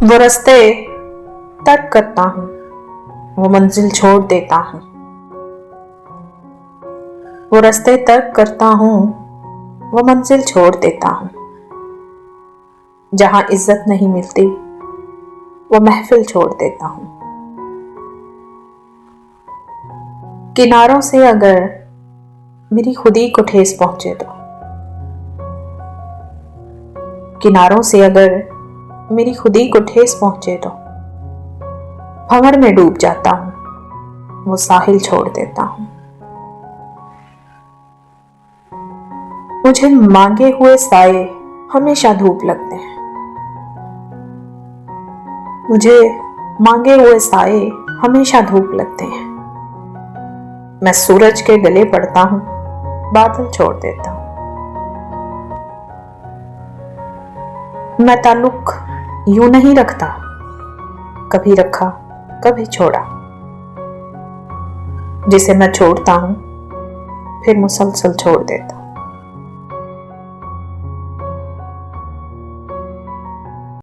वो रास्ते तर्क करता हूँ, वो मंजिल छोड़ देता हूँ। वो रास्ते तर्क करता हूँ, वो मंजिल छोड़ देता हूँ। जहाँ इज्जत नहीं मिलती, वो महफिल छोड़ देता हूँ। किनारों से अगर मेरी खुदी को ठेस पहुंचे तो, किनारों से अगर मेरी खुदी को ठेस पहुंचे तो भंवर में डूब जाता हूं, वो साहिल छोड़ देता हूं। मुझे मांगे हुए साए हमेशा धूप लगते हैं। मुझे मांगे हुए साए हमेशा धूप लगते हैं। मैं सूरज के गले पड़ता हूं, बादल छोड़ देता हूं। मैं ताल्लुक यूं नहीं रखता, कभी रखा कभी छोड़ा। जिसे मैं छोड़ता हूं फिर मुसलसल छोड़ देता हूं।